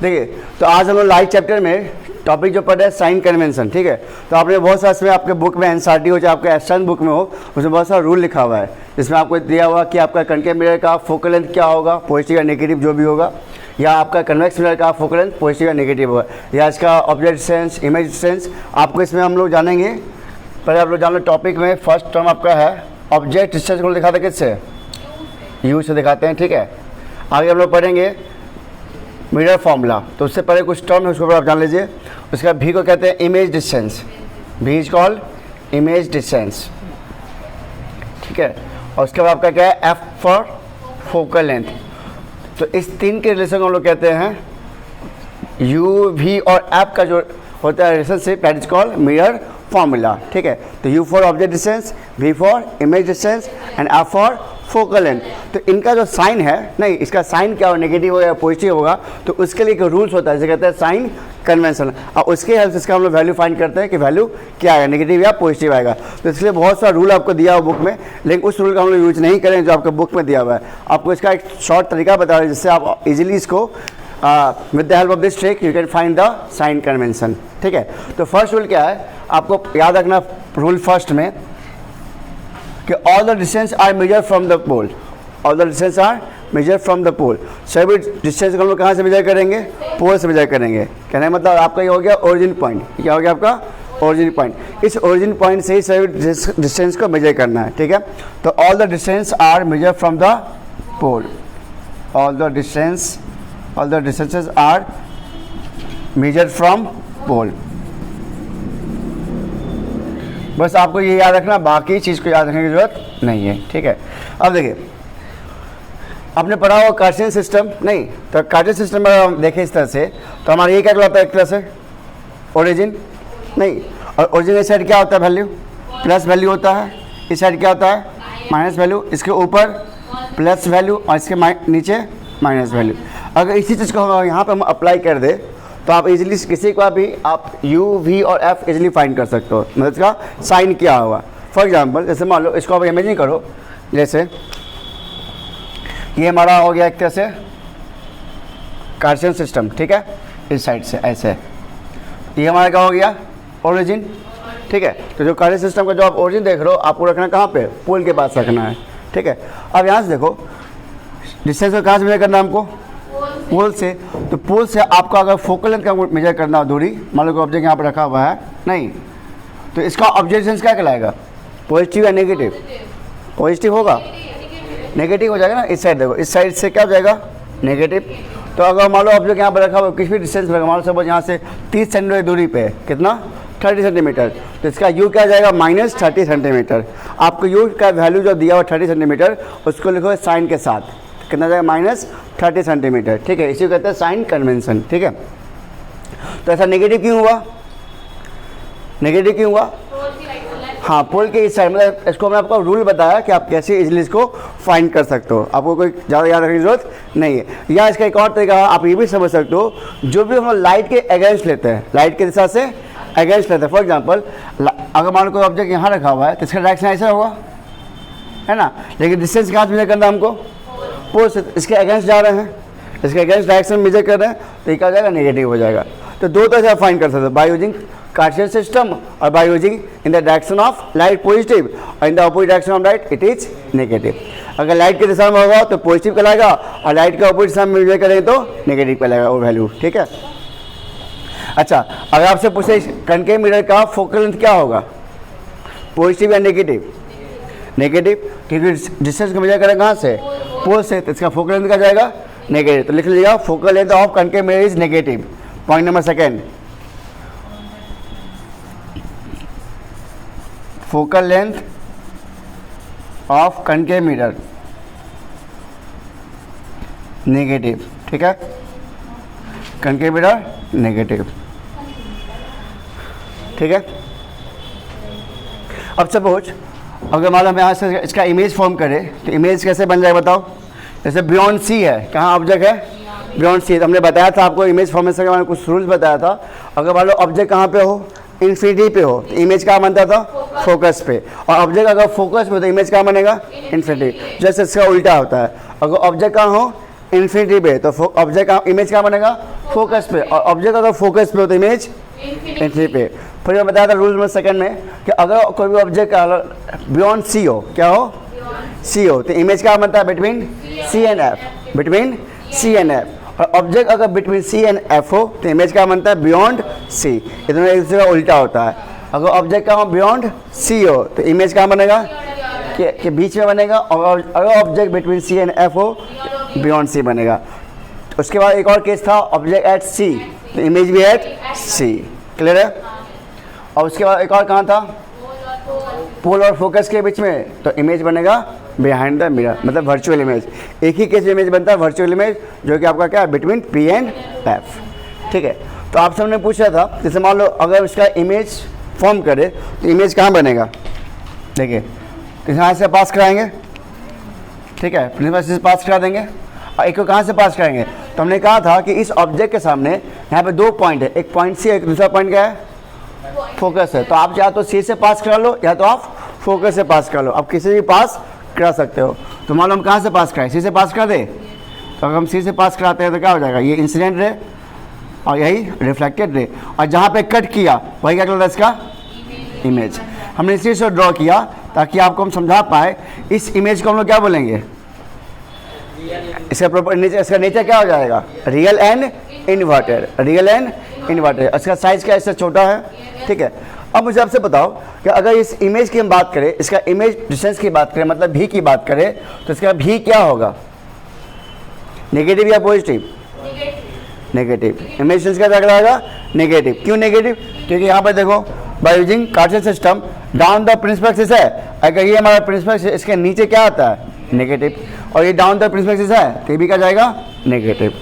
देखिए, तो आज हम लोग लाइव चैप्टर में टॉपिक जो पढ़ रहे हैं साइन कन्वेंशन, ठीक है। तो आपने बहुत सारा इसमें आपके बुक में एनसीईआरटी हो चाहे आपके एस्टर्न बुक में हो, उसमें बहुत सारा रूल लिखा हुआ है जिसमें आपको दिया हुआ कि आपका कनकेव मिरर का फोकल लेंथ क्या होगा, पॉजिटिव या नेगेटिव जो भी होगा, या आपका कन्वेक्स मिरर का फोकल लेंथ पॉजिटिव या नेगेटिव होगा, या इसका ऑब्जेक्ट डिस्टेंस, इमेज डिस्टेंस, आपको इसमें हम लोग जानेंगे। पहले आप लोग जान लो टॉपिक में फर्स्ट टर्म आपका है ऑब्जेक्ट डिस्टेंस को दिखाते किससे, यू से दिखाते हैं, ठीक है। आगे हम लोग पढ़ेंगे मिरर फॉर्मूला, तो उससे पहले कुछ टर्म है उसको आप जान लीजिए। उसका भी को कहते हैं इमेज डिस्टेंस, भी इज कॉल्ड इमेज डिस्टेंस, ठीक है। और उसके बाद आपका क्या है एफ फॉर फोकल लेंथ। तो इस तीन के रिलेशन को हम लोग कहते हैं यू वी और एफ का जो होता है relationship that is called mirror formula, ठीक है। तो U for object distance, V for image distance and F for focal length. तो इनका जो साइन है, नहीं इसका साइन क्या हो, नेगेटिव होगा या पॉजिटिव होगा, तो उसके लिए एक रूल्स होता है जिसे कहते हैं साइन कन्वेंशन। और उसके हेल्प से इसका हम लोग वैल्यू फाइंड करते हैं कि वैल्यू क्या आएगा, नेगेटिव या पॉजिटिव आएगा। तो इसलिए बहुत सारा रूल आपको दिया हुआ बुक में, लेकिन उस रूल का हम लोग यूज नहीं करें जो आपको बुक में दिया हुआ है। आपको इसका एक शॉर्ट तरीका बता रहा है जिससे आप इजीली इसको with the help of this trick you can find the sign convention, ठीक है। तो फर्स्ट रूल क्या है, आपको याद रखना रूल फर्स्ट में कि all the distance are measure from the pole, all the distance are measure from the pole. सभी डिस्टेंस को हम लोग कहाँ से मेजर करेंगे, पोल से मेजर करेंगे। कहने का मतलब आपका ये हो गया ओरिजिन पॉइंट, क्या हो गया आपका ओरिजिन पॉइंट। इस ओरिजिन पॉइंट से ही सभी डिस्टेंस को मेजर करना है, ठीक है। तो all the distance are measure from the pole, all the distances are measure from pole. बस आपको ये याद रखना, बाकी चीज़ को याद रखने की जरूरत नहीं है, ठीक है। अब देखिए, आपने पढ़ा हो कार्टेशियन सिस्टम, नहीं तो कार्टेशियन सिस्टम में हम देखें इस तरह से, तो हमारा ये क्या कहलाता है एक तरह से ओरिजिन, नहीं, और ओरिजिन इस साइड क्या होता है वैल्यू, प्लस वैल्यू होता है, इस साइड क्या होता है माइनस वैल्यू, इसके ऊपर प्लस वैल्यू और इसके नीचे माइनस वैल्यू। अगर इसी चीज़ को यहाँ पर हम अप्लाई कर दे तो आप इजीली किसी का भी आप यू वी और एफ इजीली फाइंड कर सकते हो, मतलब इसका साइन क्या हुआ। फॉर एग्जांपल जैसे मान लो इसको आप इमेजिन करो, जैसे ये हमारा हो गया एक तरह से कार्टेशियन सिस्टम, ठीक है, इस साइड से ऐसे, ये हमारा क्या हो गया ओरिजिन, ठीक है। तो जो कार्टेशियन सिस्टम का जो आप ओरिजिन देख रहे हो आपको रखना कहाँ पे, पोल के पास रखना है, ठीक है। अब यहाँ से देखो डिस्टेंस को कहाँ से मेजर करना है हमको, पोल से। तो पोल से आपको अगर फोकल लेंथ का मेजर करना हो दूरी, मान लो कि ऑब्जेक्ट यहाँ पर रखा हुआ है, नहीं तो इसका ऑब्जेक्ट डिस्टेंस क्या कहलाएगा, पॉजिटिव या नेगेटिव, पॉजिटिव होगा, नेगेटिव हो जाएगा ना। इस साइड देखो, इस साइड से क्या हो जाएगा नेगेटिव। तो अगर मान लो ऑब्जेक्ट यहाँ पर रखा हुआ किसी भी डिस्टेंस पर, मान लो सपोज यहाँ से 30 सेंटीमीटर दूरी पे, कितना 30 सेंटीमीटर, तो इसका यू क्या जाएगा माइनस 30 सेंटीमीटर। आपको यू का वैल्यू जो दिया हुआ 30 सेंटीमीटर उसको लिखो साइन के साथ, कितना जाएगा माइनस 30 सेंटीमीटर, ठीक है। इसी को कहते हैं साइन कन्वेंशन, ठीक है। तो ऐसा नेगेटिव क्यों हुआ, नेगेटिव क्यों हुआ, हाँ पोल के इस साइड, मतलब इसको मैं आपको रूल बताया कि आप कैसे इजीली इसको फाइंड कर सकते हो, आपको कोई ज़्यादा याद रखने की जरूरत नहीं है। या इसका एक और तरीका आप ये भी समझ सकते हो, जो भी हम लाइट के अगेंस्ट लेते हैं, लाइट के दिशा से अगेंस्ट लेते हैं। फॉर एग्जाम्पल अगर मान लो कोई ऑब्जेक्ट यहाँ रखा हुआ है तो इसका डायरेक्शन ऐसा होगा, है ना, लेकिन डिस्टेंस कहाँ से मेजर करना हमको, पोल से, इसके अगेंस्ट जा रहे हैं, इसके अगेंस्ट डायरेक्शन मेजर कर रहे हैं, तो ये क्या हो जाएगा नेगेटिव हो जाएगा। तो दो तरह से आप फाइंड कर सकते हो, बाय यूजिंग कार्टेशियन सिस्टम और by using in the direction of light positive और in the opposite direction of light it is negative. अगर लाइट की दिशा में होगा तो पॉजिटिव कहलाएगा और लाइट के अपोजिट दिशा में मेजर करेंगे तो नेगेटिव कहलाएगा वो वैल्यू, ठीक है। अच्छा, अगर आपसे पूछे कनकेव मिरर का फोकल लेंथ क्या होगा, पॉजिटिव या नेगेटिव, नेगेटिव, क्योंकि डिस्टेंस को मेजर करें कहाँ से, पोल से, तो इसका फोकल लेंथ क्या जाएगा नेगेटिव। तो लिख लीजिएगा focal length of concave mirror is negative. Point number second, focal length of concave mirror negative, ठीक है, कनकेव मिरर नेगेटिव, ठीक है। अब सपोज अगर मान लो हम यहाँ से इसका इमेज फॉर्म करें तो इमेज कैसे बन जाएगा बताओ। जैसे बियॉन्ड सी है, कहाँ ऑब्जेक्ट है, बियॉन्ड सी, तो हमने बताया था आपको इमेज फॉर्मेशन के बारे में कुछ रूल्स बताया था। अगर मान लो ऑब्जेक्ट कहाँ पे हो, इन्फिनिटी पे हो, तो इमेज कहाँ बनता था, फोकस पे, और ऑब्जेक्ट अगर फोकस पे हो तो इमेज कहाँ बनेगा, इन्फिनिटी। जैसे इसका उल्टा होता है, अगर ऑब्जेक्ट कहाँ हो इन्फिनिटी पे तो ऑब्जेक्ट का इमेज कहाँ बनेगा, फोकस पे, और ऑब्जेक्ट अगर फोकस पे हो तो इमेज इन्फिनिटी पे। फिर मैं बताया था रूल नंबर सेकंड में कि अगर कोई भी ऑब्जेक्ट बियॉन्ड सी हो, क्या हो, सी हो, तो इमेज क्या बनता है, between C and F, between C and F. और ऑब्जेक्ट अगर बिटवीन सी एंड एफ हो तो इमेज क्या बनता है, बियॉन्ड सी। ये दोनों एक दूसरे का उल्टा होता है। अगर ऑब्जेक्ट का हो बियॉन्ड सी हो तो इमेज क्या बनेगा, कि बीच में बनेगा, और अगर object between C and F हो बियॉन्ड सी बनेगा। उसके बाद एक और केस था, ऑब्जेक्ट एट सी तो इमेज भी एट सी। क्लियर है? और उसके बाद एक और कहाँ था, पोल और फोकस के बीच में, तो इमेज बनेगा बिहाइंड द मिरर, मतलब वर्चुअल इमेज। एक ही केस में इमेज बनता है वर्चुअल इमेज, जो कि आपका क्या है, बिटवीन पी एंड एफ। ठीक है, तो आप सबने पूछा था, जैसे मान लो अगर उसका इमेज फॉर्म करे तो इमेज कहाँ बनेगा, देखिए यहाँ से पास कराएंगे, ठीक है, प्रिंसिपल से पास करा देंगे, और एक को कहाँ से पास कराएंगे, तो हमने कहा था कि इस ऑब्जेक्ट के सामने यहाँ पे दो पॉइंट है, एक पॉइंट सी, एक दूसरा पॉइंट क्या है, फोकस है। तो आप या तो सी से पास करा लो या तो आप फोकस से पास करा लो, आप किसी भी पास करा सकते हो। तो मान लो हम कहाँ से पास कराएं, सी से पास करा दे, तो अगर हम सी से पास कराते हैं तो क्या हो जाएगा, ये इंसिडेंट रे और यही रिफ्लेक्टेड रे, और जहाँ पे कट किया वही क्या कहलाता है, इसका इमेज। हमने इसी से ड्रॉ किया ताकि आपको हम समझा पाए। इस इमेज को हम लोग क्या बोलेंगे, इसका नेचर क्या हो जाएगा, real and inverted, real and inverted. इसका साइज क्या इससे छोटा है, ठीक है। अब मुझे आपसे बताओ कि अगर इस इमेज की हम बात करें, इसका इमेज डिस्टेंस की बात करें, मतलब भी की बात करें, तो इसका भी क्या होगा, नेगेटिव या पॉजिटिव, नेगेटिव। इमेज डिस्टेंस का क्या कहलाएगा, नेगेटिव। क्यों नेगेटिव, क्योंकि यहाँ पर देखो, by using Cartesian system down the principal axis है, अगर ये हमारा प्रिंसिपल एक्सिस, इसके नीचे क्या आता है, नेगेटिव, और ये डाउन द प्रिंसिपल एक्सिस है तो ये भी क्या जाएगा, नेगेटिव।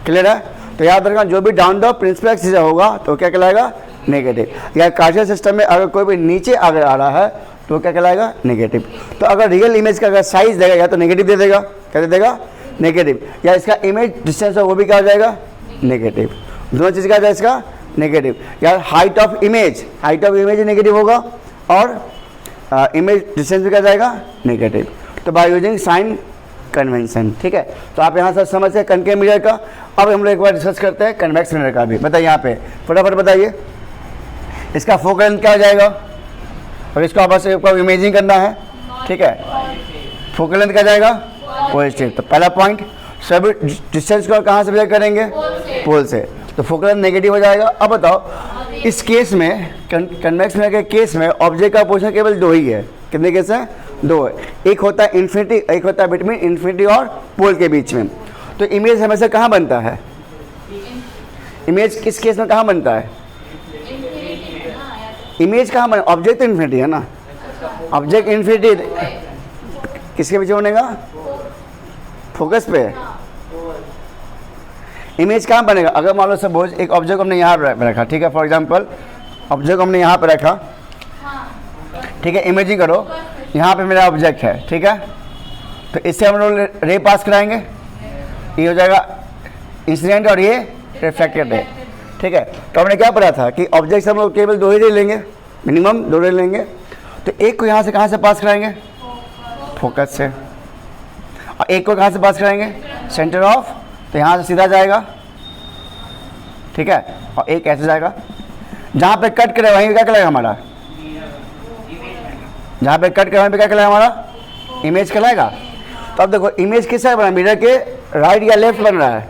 क्लियर है? तो याद रखना, जो भी डाउन द प्रिंसिपल एक्सिस होगा तो क्या कहलाएगा, नेगेटिव। या कार्टेशियन सिस्टम में अगर कोई भी नीचे अगर आ रहा है तो क्या कहलाएगा, नेगेटिव। तो अगर रियल इमेज का अगर साइज देगा या तो नेगेटिव दे देगा, क्या दे देगा, नेगेटिव, या इसका इमेज डिस्टेंस है वो भी क्या हो जाएगा, नेगेटिव। दोनों चीज़ क्या हो जाएगा, इसका नेगेटिव। या height of image, height of image negative होगा, और इमेज डिस्टेंस भी क्या जाएगा, नेगेटिव। तो बाय यूजिंग साइन कन्वेंशन, ठीक है। तो आप यहाँ से समझते हैं कनकेव मिरर का। अब हम लोग एक बार डिस्कस करते हैं कन्वेक्स मिरर का भी। बताइए यहाँ पे फटाफट बताइए, इसका फोकल लेंथ क्या हो जाएगा, और इसको बस इमेजिंग करना है, ठीक है। फोकल लेंथ क्या जाएगा, पॉजिटिव। तो पहला पॉइंट, सभी डिस्टेंस को कहाँ से मेजर करेंगे, पोल से, तो फोकल लेंथ नेगेटिव हो जाएगा। अब बताओ, इस केस में, कन्वेक्स मिरर के केस में ऑब्जेक्ट का पोजीशन केवल दो ही है। कितने केस हैं, दो है। एक होता है इन्फिनिटी, एक होता है बिटवीन इन्फिनिटी और पोल के बीच में। तो इमेज हमेशा कहाँ बनता है, इमेज किस केस में कहाँ बनता है, इमेज कहाँ बने, ऑब्जेक्ट तो इन्फिनिटी है ना, ऑब्जेक्ट इन्फिनिटी किसके पीछे बनेगा, फोकस पे। इमेज कहाँ बनेगा, अगर मान लो सपोज एक ऑब्जेक्ट हमने यहाँ पे रखा, ठीक है, फॉर एग्जांपल ऑब्जेक्ट हमने यहाँ पे रखा, ठीक है। इमेजिंग करो, यहाँ पे मेरा ऑब्जेक्ट है, ठीक है, तो इससे हम लोग रे पास कराएंगे, ये हो जाएगा इंसिडेंट और ये रिफ्लेक्टेड रे, ठीक है। तो हमने क्या पढ़ा था कि ऑब्जेक्ट से हम लोग केवल दो ही रे लेंगे, मिनिमम दो रे लेंगे। तो एक को यहाँ से कहाँ से पास कराएंगे, फोकस से, और एक को कहाँ से पास कराएंगे, सेंटर ऑफ, तो यहाँ से सीधा जाएगा, ठीक है, और एक ऐसे जाएगा। जहाँ पे कट करे वहीं क्या कहलाएगा हमारा, जहाँ पे कट करे वहीं पे क्या कहलाएगा हमारा, इमेज कहलाएगा। तो अब देखो इमेज किस साइड बना है, मिरर के राइट या लेफ्ट बन रहा है,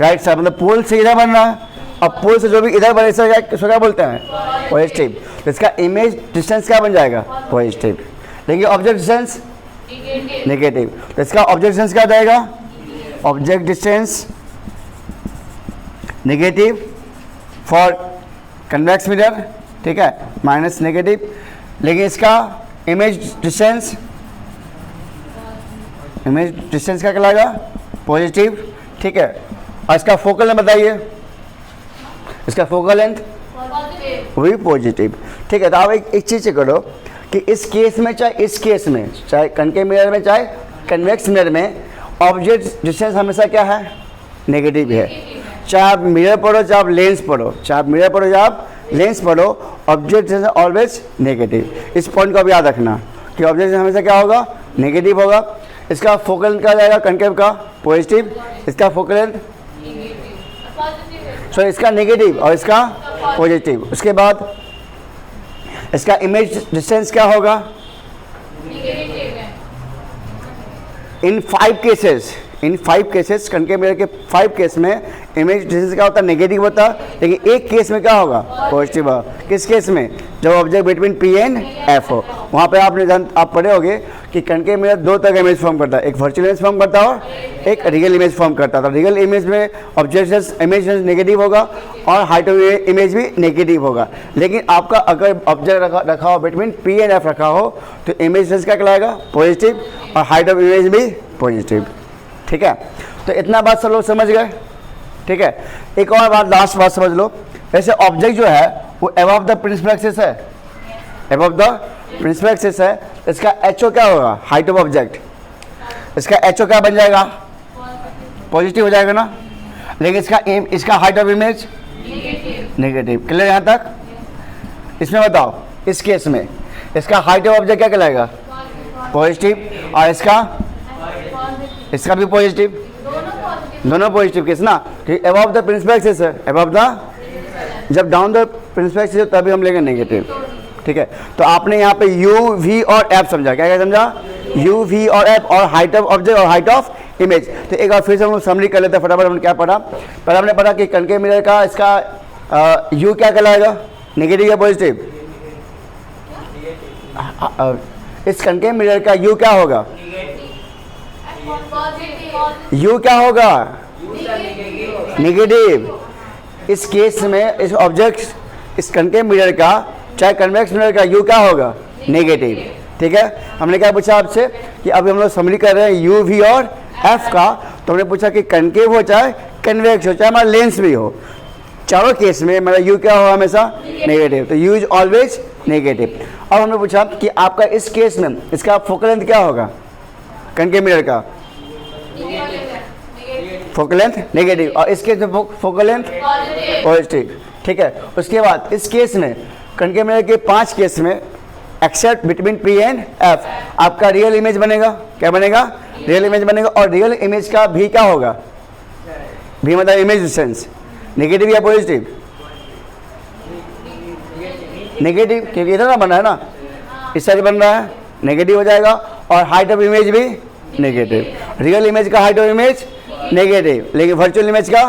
राइट साइड, मतलब पोल से इधर बन रहा है, और पोल से जो भी इधर बने इसको क्या बोलते हैं, पॉजिटिव। तो इसका इमेज डिस्टेंस क्या बन जाएगा, पॉजिटिव। देखिए ऑब्जेक्ट डिस्टेंस नेगेटिव, तो इसका ऑब्जेक्ट डिस्टेंस क्या जाएगा, object distance negative for convex mirror, ठीक है, माइनस नेगेटिव। लेकिन इसका इमेज डिस्टेंस, इमेज डिस्टेंस क्या कहलाएगा, पॉजिटिव, ठीक है। और इसका फोकल लेंथ बताइए, इसका फोकल लेंथ वही पॉजिटिव, ठीक है। तो आप एक चीज़ करो कि इस केस में, चाहे इस केस में, चाहे कनकेव मिरर में, चाहे कन्वेक्स मिरर में, ऑब्जेक्ट डिस्टेंस हमेशा क्या है, नेगेटिव है। चाहे आप मिरर पढ़ो, चाहे आप लेंस पढ़ो, चाहे आप मिरर पढ़ो, चाहे आप लेंस पढ़ो, ऑब्जेक्ट डिस्टेंस ऑलवेज नेगेटिव। इस पॉइंट को भी याद रखना कि ऑब्जेक्ट डिस्टेंस हमेशा क्या होगा, नेगेटिव होगा। इसका फोकल लेंथ क्या जाएगा, कनकेव का पॉजिटिव, इसका फोकल लेंथ सो इसका नेगेटिव और इसका पॉजिटिव। उसके बाद इसका इमेज डिस्टेंस क्या होगा? इन 5 केसेस कनकेव मिरर के 5 केस में इमेज डिस्टेंस क्या होता है? नेगेटिव होता है। लेकिन एक केस में क्या होगा? पॉजिटिव होगा। किस केस में? जब object between P and F हो। वहाँ पे आप पढ़े होगे कि कनकेव मिरर दो तरह का इमेज फॉर्म करता है, एक वर्चुअल इमेज फॉर्म करता है और एक रियल इमेज फॉर्म करता है। तो रियल इमेज में ऑब्जेक्ट इमेज नेगेटिव होगा और हाइट ऑफ इमेज भी नेगेटिव होगा। लेकिन आपका अगर ऑब्जेक्ट रखा हो बिटवीन पी एंड एफ रखा हो तो इमेज डिस्टेंस क्या कहलाएगा? पॉजिटिव और हाइट ऑफ इमेज भी पॉजिटिव। ठीक है, तो इतना बात सब लोग समझ गए। ठीक है, एक और बात, लास्ट बात समझ लो। वैसे ऑब्जेक्ट जो है वो अबव द प्रिंसिपल एक्सिस है, अबव द प्रिंसिपल एक्सिस है। इसका एचओ क्या होगा? Height of object. इसका एचओ क्या बन जाएगा? पॉजिटिव हो जाएगा ना। लेकिन इसका height of image negative. Clear यहाँ तक? इसमें बताओ, इस केस में इसका हाइट ऑफ ऑब्जेक्ट क्या कहलाएगा? पॉजिटिव। और इसका भी पॉजिटिव, दोनों पॉजिटिव केस ना, क्योंकि अबव द प्रिंसिपल एक्सिस है। अबव द, जब डाउन द प्रिंसिपल एक्सिस है तभी हम लेंगे नेगेटिव। ठीक है, तो आपने यहाँ पे यू वी और एफ समझा। क्या क्या समझा? यू वी और एफ, और हाइट ऑफ ऑब्जेक्ट और हाइट ऑफ इमेज। तो एक बार फिर से हम लोग समरी कर लेते हैं फटाफट। हमने क्या पढ़ा? पहले हमने पढ़ा कि कनकेव मिरर का इसका यू क्या कहलाएगा? नेगेटिव या पॉजिटिव? इस कनकेव मिरर का यू क्या होगा? यू क्या होगा? नेगेटिव। इस केस में इस ऑब्जेक्ट, इस कनकेव मिरर का चाहे कन्वेक्स मिरर का यू क्या होगा? नेगेटिव। ठीक है, हमने क्या पूछा आपसे कि अभी हम लोग समरी कर रहे हैं यू वी और एफ का। तो हमने पूछा कि कनकेव हो चाहे कन्वेक्स हो चाहे हमारा लेंस भी हो, चारों केस में मेरा यू क्या होगा? हमेशा नेगेटिव। तो यू इज ऑलवेज नेगेटिव। अब हमने पूछा कि आपका इस केस में इसका फोकल लेंथ क्या होगा? कनकेव मिरर का फोकल लेंथ नेगेटिव, और इस केस में फोकल लेंथ पॉजिटिव। ठीक है, उसके बाद इस केस में कनकेव मिरर के 5 केस में except between P and F आपका रियल इमेज बनेगा। क्या बनेगा? रियल इमेज बनेगा। और रियल इमेज का भी क्या होगा? भी मतलब इमेज डिस्टेंस नेगेटिव या पॉजिटिव? नेगेटिव, क्योंकि इधर ना बना है ना, इस साइड बन रहा है, नेगेटिव हो जाएगा। और हाइट ऑफ इमेज भी नेगेटिव। रियल इमेज का हाइट ऑफ इमेज नेगेटिव, लेकिन वर्चुअल इमेज का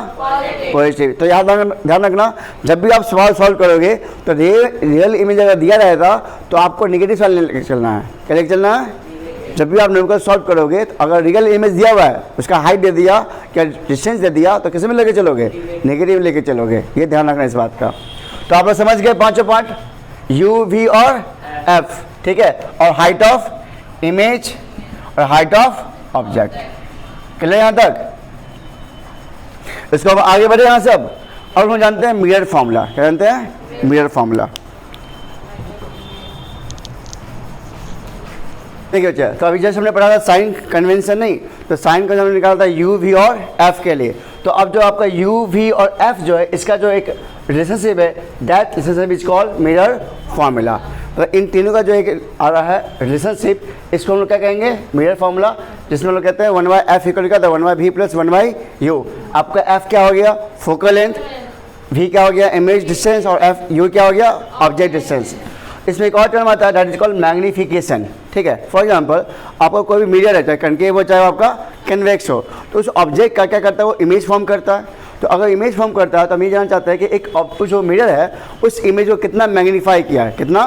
पॉजिटिव। तो यहाँ ध्यान रखना, जब भी आप सवाल सॉल्व करोगे तो रियल इमेज अगर दिया रहेगा तो आपको नेगेटिव सवाल लेके चलना है। क्या लेके चलना है? जब भी आप न्यूमेरिकल सॉल्व करोगे तो अगर रियल इमेज दिया हुआ है, उसका हाइट दे दिया, क्या डिस्टेंस दे दिया, तो किस में लेके चलोगे? नेगेटिव लेके चलोगे। ये ध्यान रखना इस बात का। तो आप लोग समझ गए पांचों पार्ट, यू वी और एफ। ठीक है, और हाइट ऑफ इमेज और हाइट ऑफ ऑब्जेक्ट। क्लियर यहाँ तक? इसको हम आगे बढ़े यहाँ से। अब हम जानते हैं मिरर फॉर्मूला। क्या जानते हैं? Mirror formula. ठीक है बच्चा, तो अभी जैसे हमने पढ़ा था साइन कन्वेंशन, नहीं तो साइन का हमने निकाला था यू वी और एफ के लिए। तो अब जो आपका यू वी और एफ जो है, इसका जो एक रिलेशनशिप है, that relationship is called mirror formula. तो इन तीनों का जो एक आ रहा है रिलेशनशिप, इसको हम लोग क्या कहेंगे? मिरर फॉर्मूला, जिसमें हम लोग कहते हैं 1/f इक्वल क्या था? 1/v plus 1/u। आपका f क्या हो गया? Focal length. v क्या हो गया? Image distance. और u क्या हो गया? Object distance. इसमें एक और टर्म आता है, दैट इज कॉल्ड मैग्नीफिकेशन। ठीक है, फॉर एग्जाम्पल आपका कोई भी मिरर है, चाहे कनकेव हो चाहे आपका कन्वेक्स हो, तो उस ऑब्जेक्ट का क्या करता है? वो इमेज फॉर्म करता है। तो अगर इमेज फॉर्म करता है तो हम ये जानना चाहते हैं कि एक जो मिरर है उस इमेज को कितना मैग्नीफाई किया है, कितना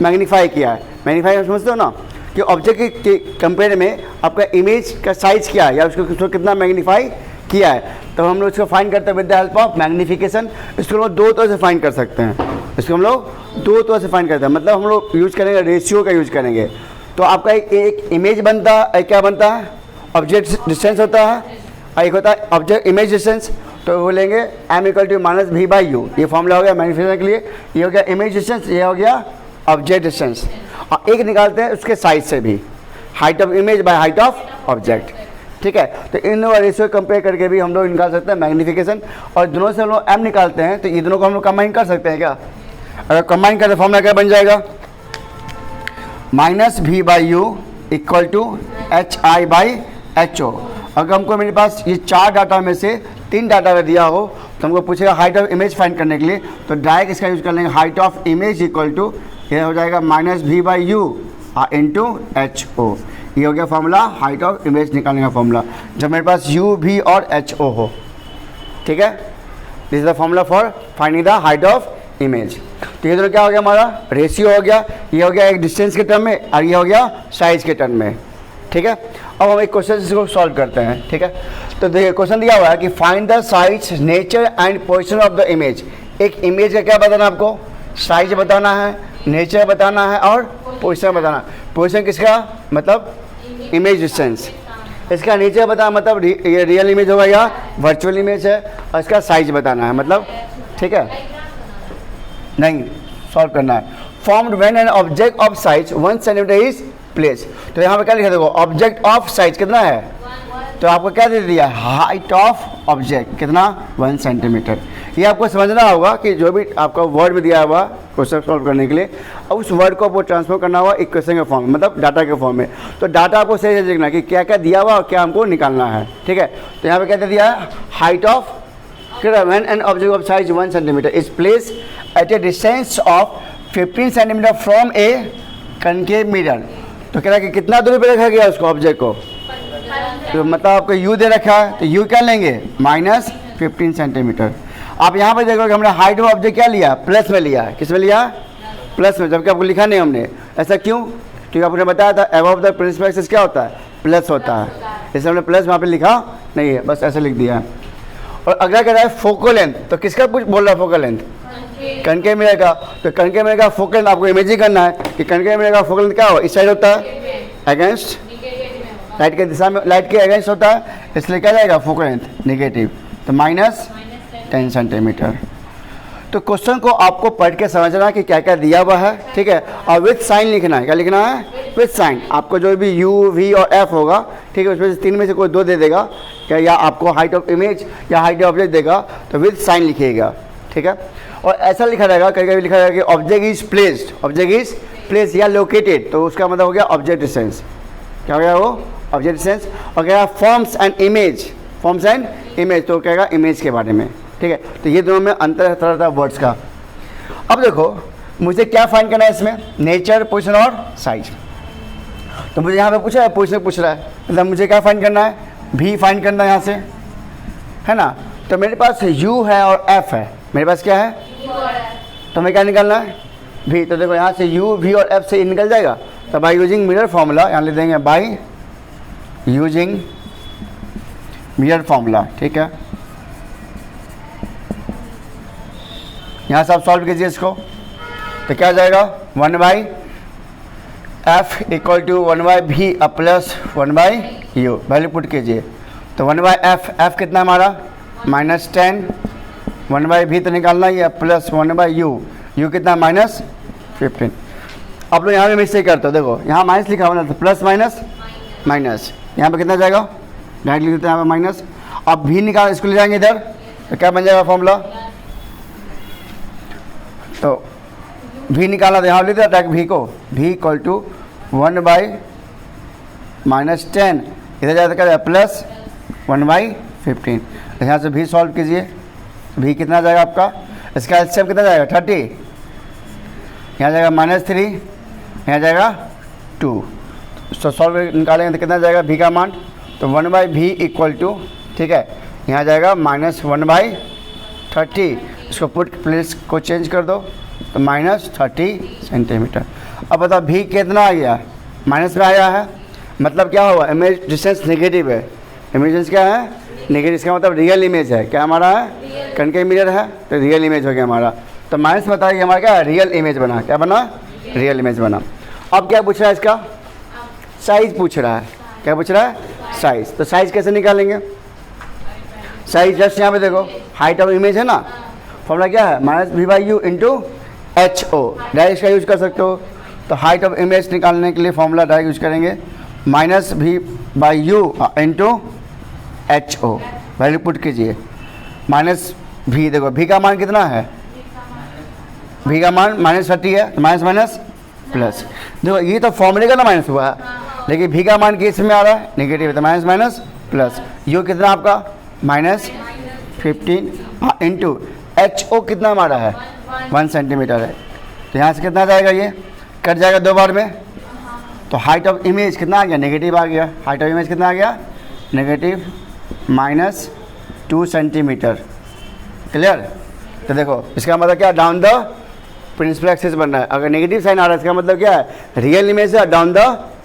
मैग्नीफाई किया है। मैग्नीफाई समझते हो ना, कि ऑब्जेक्ट के कंपेयर में आपका इमेज का साइज क्या है या उसको कितना मैग्नीफाई किया है। तो हम लोग इसको फाइंड करते हैं with the help of magnification. इसको हम लोग दो तरह से फाइंड कर सकते हैं। इसको हम लोग दो तरह से फाइंड करते हैं, मतलब हम लोग यूज करेंगे रेशियो का यूज करेंगे। तो आपका एक इमेज बनता है, एक क्या बनता है? ऑब्जेक्ट डिस्टेंस होता है, और एक होता है ऑब्जेक्ट इमेज डिस्टेंस। तो वो लेंगे m equal to minus v by u. ये फॉर्मूला हो गया मैग्नीफिकेशन के लिए। ये हो गया इमेज डिस्टेंस, ये हो गया ऑब्जेक्ट डिस्टेंस। और एक निकालते हैं उसके साइज से भी, height of image by height of object. ठीक है, तो इन रेशियो कंपेयर करके भी हम लोग निकाल सकते हैं मैग्नीफिकेशन। और दोनों से हम लोग m निकालते हैं, तो ये दोनों को हम लोग कंबाइन कर सकते हैं क्या? अगर कंबाइन करें फॉर्मूला क्या बन जाएगा? Minus v by u equal to h i by h o. अगर हमको मेरे पास ये 4 डाटा में से 3 डाटा अगर दिया हो तो हमको पूछेगा हाइट ऑफ इमेज फाइंड करने के लिए, तो डायरेक्ट इसका यूज कर लेंगे, height of image equal to ये हो जाएगा -v/u इंटू HO। ये हो गया फॉर्मूला हाइट ऑफ इमेज निकालने का फॉर्मूला, जब मेरे पास u, v और HO हो। ठीक है, this is the formula for finding the height of image. तो ये दोनों क्या हो गया, हमारा रेशियो हो गया, ये हो गया एक डिस्टेंस के टर्म में और ये हो गया साइज के टर्म में। ठीक है, अब हम एक क्वेश्चन इसको सॉल्व करते हैं। ठीक है, तो देखिए क्वेश्चन दिया हुआ है कि find the size, nature and position of the image. एक इमेज का क्या बताना आपको, साइज बताना है, नेचर बताना है और पोजीशन बताना। पोजीशन किसका, मतलब इमेज डिस्टेंस। इसका नेचर बताना मतलब ये रियल इमेज होगा या वर्चुअल इमेज है, और इसका साइज बताना है मतलब। ठीक है, नहीं सॉल्व करना है। Formed when an object of size 1 centimetre is place. तो यहाँ पे क्या लिखा देखो, ऑब्जेक्ट ऑफ साइज कितना है, तो आपको क्या दे दिया, हाइट ऑफ ऑब्जेक्ट कितना 1 सेंटीमीटर। ये आपको समझना होगा कि जो भी आपका वर्ड में दिया हुआ क्वेश्चन सॉल्व करने के लिए, अब उस वर्ड को आपको ट्रांसफर करना होगा इक्वेशन के फॉर्म में, मतलब डाटा के फॉर्म में। तो डाटा आपको सही से देखना कि क्या क्या दिया हुआ और क्या हमको निकालना है। ठीक है, तो यहाँ पे क्या दे दिया है, height of when an object of size 1 centimetre is place at A distance of 15 centimetre from A concave mirror. तो कह रहा है कि कितना दूरी पे रखा गया उसको, ऑब्जेक्ट को, तो मतलब आपको u दे रखा है, तो u क्या लेंगे -15 सेंटीमीटर। आप यहाँ पे देखोगे हमने हाइट ऑफ ऑब्जेक्ट क्या लिया, प्लस में लिया है। किस में लिया, प्लस में, जबकि आपको लिखा नहीं हमने। ऐसा क्यों, क्योंकि आपने बताया था अबव द प्रिंसिपल एक्सिस क्या होता है, प्लस होता है, इसलिए हमने प्लस वहाँ पे लिखा नहीं है, बस ऐसे लिख दिया है। और अगला कह रहा है फोकल लेंथ, तो किसका कुछ बोल रहा है, फोकल लेंथ कनकेव मिरर का। तो कनकेव मिरर का फोकल लेंथ आपको इमेजिन करना है कि कनकेव मिरर का फोकल लेंथ क्या हो, इस साइड होता है अगेंस्ट, लाइट के दिशा में, लाइट के अगेंस्ट होता है, इसलिए क्या जाएगा फोकल लेंथ नेगेटिव, तो -10 सेंटीमीटर। तो क्वेश्चन को आपको पढ़ के समझना कि क्या क्या दिया हुआ है। ठीक है, और विथ साइन लिखना है। क्या लिखना है, विथ साइन। आपको जो भी u, v और f होगा, ठीक है, उसमें से 3 में से कोई 2 दे देगा क्या, या आपको हाइट ऑफ इमेज या हाइट ऑफ ऑब्जेक्ट देगा, तो विथ साइन लिखिएगा। ठीक है, और ऐसा लिखा रहेगा, कहीं कहीं लिखा रहेगा कि object is placed, object is place या लोकेटेड, तो उसका मतलब हो गया ऑब्जेक्ट डिस्टेंस। क्या हो गया वो, ऑब्जेक्ट डिस्टेंस। और क्या forms and image, forms and image, तो कहेगा इमेज के बारे में। ठीक है, तो ये दोनों में अंतर रहता था वर्ड्स का। अब देखो मुझे क्या फाइंड करना है इसमें, नेचर, पोजीशन और साइज। तो मुझे यहाँ पे पूछा है, पोजीशन पूछ रहा है, मतलब मुझे क्या फाइंड करना है, भी फाइंड करना है यहाँ से, है ना। तो मेरे पास u है और f है, मेरे पास क्या है, तो हमें क्या निकालना है, भी। तो देखो यहाँ से u, v और f से निकल जाएगा, तो बाई यूजिंग मिरर फॉर्मूला यहाँ लिख देंगे, बाई यूजिंग मिरर फॉर्मूला। ठीक है, यहाँ से आप सॉल्व कीजिए इसको, तो क्या जाएगा 1/f equal to 1/v plus 1/u, value put कीजिए। तो 1/f, f कितना हमारा -10, 1/v तो निकालना ही है, प्लस 1/u, u कितना -15। आप लोग यहाँ पे मिस्टेक करते हो, देखो यहाँ माइनस लिखा हुआ ना, तो प्लस माइनस माइनस, यहाँ पे कितना जाएगा, डायरेक्ट लिख देते हैं यहाँ पे माइनस। अब भी निकाल, इसको ले जाएंगे इधर, तो क्या बन जाएगा फॉर्मूला, तो भी निकालना, तो यहाँ लिख दिया डायरेक्ट भी को, भी इक्वल टू 1/-10, इधर जाता क्या जाएगा प्लस 1/15। यहाँ से भी सॉल्व कीजिए, भी कितना जाएगा आपका, इसका एलसीएम कितना जाएगा 30, यहाँ जाएगा -3, यहाँ जाएगा 2। तो सॉल्व निकालेंगे तो कितना जाएगा भी का मान, तो 1/v इक्वल टू, ठीक है, यहाँ जाएगा -1/30। इसको पुट प्लेस को चेंज कर दो, तो -30 सेंटीमीटर। अब बताओ भी कितना आ गया, माइनस में आया है, मतलब क्या हुआ, इमेज डिस्टेंस नेगेटिव है। इमेज डिस्टेंस क्या है, नेगेटिव, इसका मतलब रियल इमेज है। क्या हमारा है, कनकेव मिरर है, तो रियल इमेज हो गया हमारा। तो माइनस बताइए हमारा क्या, रियल इमेज बना। क्या बना, रियल इमेज बना। अब क्या पूछ रहा है, इसका साइज पूछ रहा है। क्या पूछ रहा है, साइज। तो साइज कैसे निकालेंगे, साइज जस्ट यहाँ पे देखो, हाइट ऑफ इमेज है ना, फॉर्मूला क्या है, -v/u इंटू HO, डायरेक्ट इसका यूज कर सकते हो। तो हाइट ऑफ इमेज निकालने के लिए फॉर्मूला डायरेक्ट यूज करेंगे, -v/u into HO, value put कीजिए, -v, देखो v का मान कितना है, v का मान -30 है, तो माइनस माइनस प्लस। देखो ये तो फॉर्मूले का ना माइनस हुआ है, लेकिन v का मान किस में आ रहा है, नेगेटिव है, तो माइनस माइनस प्लस। u कितना आपका -15, 15 इंटू HO कितना हमारा है 1 सेंटीमीटर है, तो यहाँ से कितना जाएगा, ये कट जाएगा 2 बार में, तो हाइट ऑफ इमेज कितना आ गया, नेगेटिव आ गया। हाइट ऑफ इमेज कितना आ गया, नेगेटिव -2 सेंटीमीटर। क्लियर। तो देखो इसका मतलब क्या, डाउन द प्रिंसिपल एक्सिस बन रहा है। अगर नेगेटिव साइन आ रहा है इसका मतलब क्या है, रियल इमेज है, डाउन द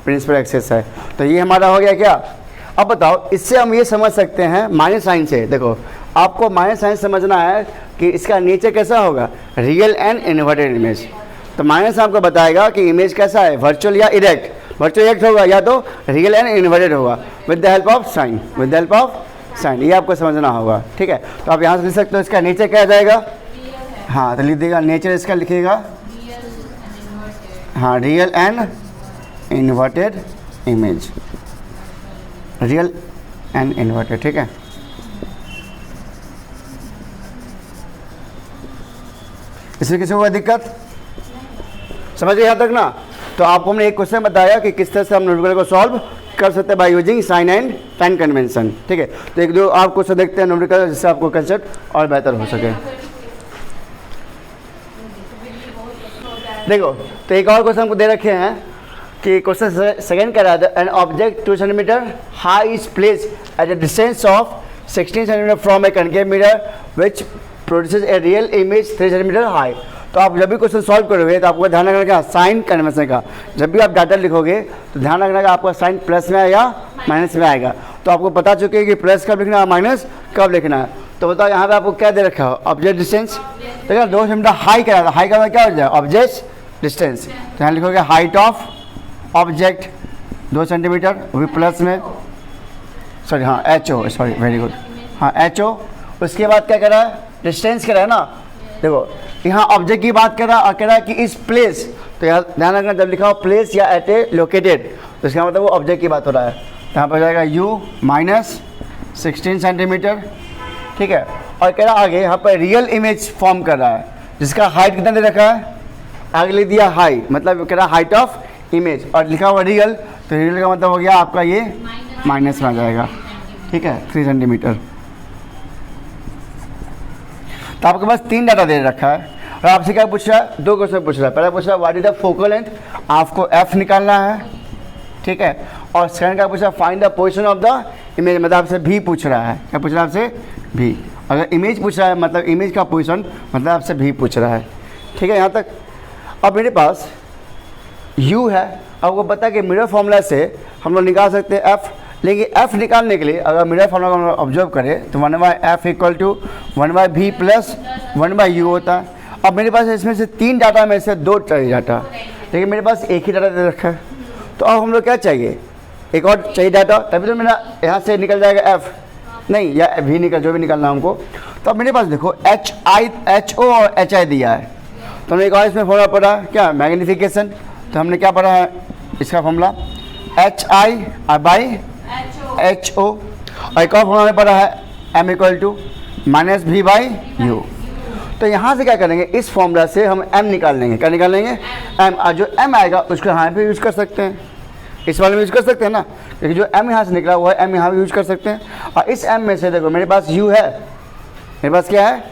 प्रिंसिपल एक्सिस है। तो ये हमारा हो गया क्या। अब बताओ इससे हम ये समझ सकते हैं माइनस साइन से। देखो आपको माइनस साइन समझना है कि इसका नेचर कैसा होगा, रियल एंड इन्वर्टेड इमेज। तो माइनस आपको बताएगा कि इमेज कैसा है, वर्चुअल या इरेक्ट। वर्चुअल इरेक्ट होगा या तो रियल एंड इन्वर्टेड होगा with the help of sine, with the help of sine. ये आपको समझना होगा, ठीक है। तो आप यहाँ से लिख सकते हो इसका नेचर क्या आ जाएगा, हाँ तो लिख देगा नेचर इसका, लिखिएगा हाँ real and inverted image, real and inverted, ठीक है। इसमें किसी को कोई दिक्कत, समझ गए यहाँ तक ना। तो आपको हमने एक क्वेश्चन बताया कि किस तरह से हम न्यूमेरिकल को सॉल्व कर सकते हैं by using sign and time convention, ठीक है। तो एक दो आप क्वेश्चन देखते हैं न्यूमेरिकल, जिससे आपको कंसेप्ट और बेहतर हो सके। देखो तो एक और क्वेश्चन हमको दे रखे हैं कि क्वेश्चन सेकंड कह रहा है, an object 2 centimetre high is place at a distance of 16 centimetre from A concave mirror which produces a real image 3 centimetre high. तो आप जब भी क्वेश्चन सॉल्व करोगे तो आपको ध्यान रखना क्या, साइन कन्वेंशन का। जब भी आप डाटा लिखोगे तो ध्यान रखना का आपका साइन प्लस में आएगा माइनस में आएगा। तो आपको पता चुके कि प्लस कब लिखना है, माइनस कब लिखना है। तो बताओ यहाँ पे आपको क्या दे रखा हो, ऑब्जेक्ट डिस्टेंस। देखो 2 सेंटीमीटर हाई करा था, हाई का क्या हो जाए, ऑब्जेक्ट डिस्टेंस। तो यहाँ लिखोगे हाइट ऑफ ऑब्जेक्ट 2 सेंटीमीटर, वो भी प्लस में, सॉरी हाँ HO, सॉरी वेरी गुड, हाँ HO। उसके बाद क्या करा है, डिस्टेंस करा है ना। देखो यहाँ ऑब्जेक्ट की बात कर रहा है और कह रहा है कि इस प्लेस, तो यहाँ ध्यान रखना जब लिखा हो प्लेस या एट ए लोकेटेड, तो इसका मतलब वो ऑब्जेक्ट की बात हो रहा है। यहाँ पर जाएगा U -16 सेंटीमीटर, ठीक है। और कह रहा आगे यहाँ पर रियल इमेज फॉर्म कर रहा है, जिसका हाइट कितना दे रखा है, आगे लिख दिया हाई, मतलब कह रहा हाइट ऑफ इमेज, और लिखा हुआ रियल, तो रियल का मतलब हो गया आपका ये माइनस में आ जाएगा, ठीक है, 3 सेंटीमीटर। तो आपके पास 3 डाटा दे रखा है और आपसे क्या पूछ रहा है, 2 क्वेश्चन पूछ रहा है। पहला पूछ रहा है what is the focal length, आपको F निकालना है, ठीक है। और सेकंड का पूछ रहा है find the position of the image, मतलब आपसे भी पूछ रहा है, क्या पूछ रहा है आपसे भी। अगर इमेज पूछ रहा है मतलब इमेज का पोजीशन, मतलब आपसे भी पूछ रहा है, ठीक है यहाँ तक। अब मेरे पास U है, आपको पता है कि मिरर फॉर्मूला से हम लोग निकाल सकते हैं F, लेकिन F निकालने के लिए अगर मिरर फॉर्मूला को हम ऑब्जर्व करें तो 1/F = 1/V + 1/U होता है। अब मेरे पास इसमें से 3 डाटा में से 2 चाहिए डाटा, लेकिन मेरे पास एक ही डाटा दे रखा है। तो अब हम लोग क्या चाहिए, एक और चाहिए डाटा, तभी तो मेरा यहाँ से निकल जाएगा F नहीं या V निकल, जो भी निकलना हमको। तो अब मेरे पास देखो HO और HI दिया है, तो हमने एक और इसमें फॉर्मूला पढ़ा क्या, मैग्नीफिकेशन। तो हमने क्या पढ़ा है इसका फॉर्मूला HI/HO, और एक और फॉर्मूला में पढ़ा है M = -V/U। तो यहाँ से क्या करेंगे, इस फॉर्मूला से हम M निकाल लेंगे, क्या निकाल लेंगे M, और जो M आएगा उसको यहाँ पे यूज़ कर सकते हैं, इस वाले में यूज़ कर सकते हैं ना, क्योंकि जो M यहाँ से निकला हुआ है M यहाँ भी यूज़ कर सकते हैं। और इस M में से देखो मेरे पास U है, मेरे पास क्या है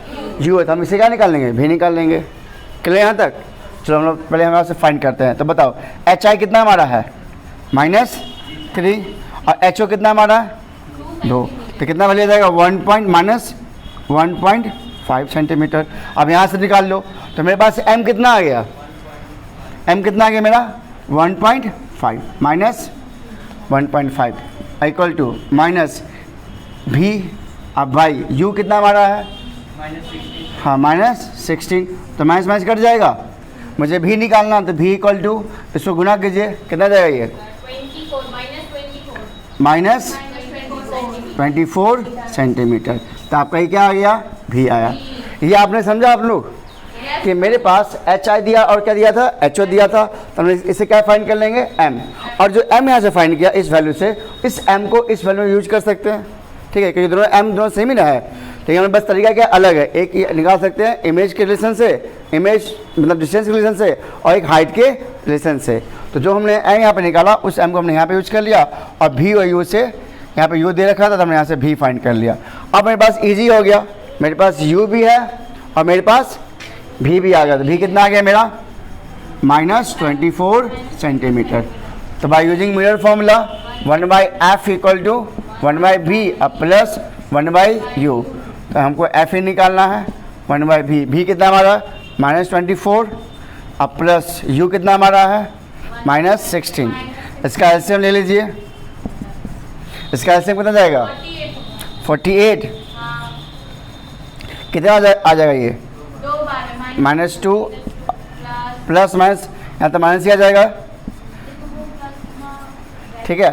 U है, तो हम इसे क्या निकाल लेंगे, V निकाल लेंगे। क्लियर यहाँ तक। चलो हम लोग पहले हम यहाँ से फाइंड करते हैं। तो बताओ HI कितना हमारा है -3, और HO कितना हमारा है 2, तो कितना वैल्यू आ जाएगा 1.5 सेंटीमीटर। अब यहाँ से निकाल लो, तो मेरे पास M कितना आ गया, M कितना आ गया मेरा 1.5 -1.5 = -V/U कितना हमारा है, हाँ -16, तो माइनस कट जाएगा। मुझे भी निकालना, तो V = इसको गुना कीजिए, कितना जाएगा ये -24 सेंटीमीटर। तो आपका ये क्या आ गया, V आया। ये आपने समझा आप लोग कि मेरे पास HI दिया और क्या दिया था, HO दिया था, तो हम इसे क्या फाइंड कर लेंगे M, और जो M यहाँ से फाइंड किया इस वैल्यू से, इस M को इस वैल्यू में यूज कर सकते हैं, ठीक है, क्योंकि दोनों M दोनों सेम ही ना है, लेकिन हमें बस तरीका क्या अलग है। एक निकाल सकते हैं इमेज के रिलेशन से, इमेज मतलब डिस्टेंस के रिलेशन से, और एक हाइट के रिलेशन से। तो जो हमने M यहाँ पे निकाला उस M को हमने यहाँ पे यूज कर लिया, और V और U से यहाँ पे U दे रखा था तो हमने यहाँ से V फाइंड कर लिया। अब मेरे पास ईजी हो गया, मेरे पास u भी है और मेरे पास v भी आ गया। तो v कितना आ गया मेरा -24 सेंटीमीटर। तो by using mirror formula 1/f equal to 1/v plus 1/u। तो हमको f ही निकालना है 1/v। v कितना हमारा -24 अब प्लस u कितना हमारा है -16। इसका एलसीएम ले लीजिए। इसका एलसीएम कितना जाएगा 48। कितना आ जाएगा ये -2 प्लस माइनस, यहाँ तो माइनस ही आ जाएगा। ठीक है,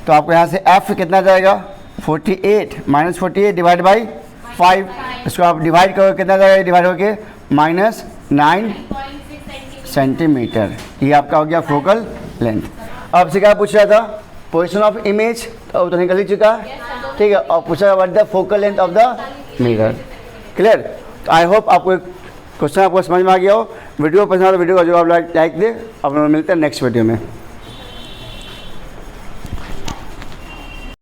तो आपको यहाँ से f कितना जाएगा 48 -48 डिवाइड बाई 5। इसको आप डिवाइड करोगे कितना जाएगा, डिवाइड होके -9 सेंटीमीटर। ये आपका हो गया फोकल लेंथ। अब से क्या पूछ रहा था पोजीशन ऑफ इमेज, तो तो निकल ही चुका है। ठीक है, और पूछा what the focal length of the mirror. Clear. तो आई होप आपको क्वेश्चन आपको समझ में आ गया हो। वीडियो पसंद आया तो वीडियो को जो आप लाइक दे। अब मिलते हैं नेक्स्ट वीडियो में।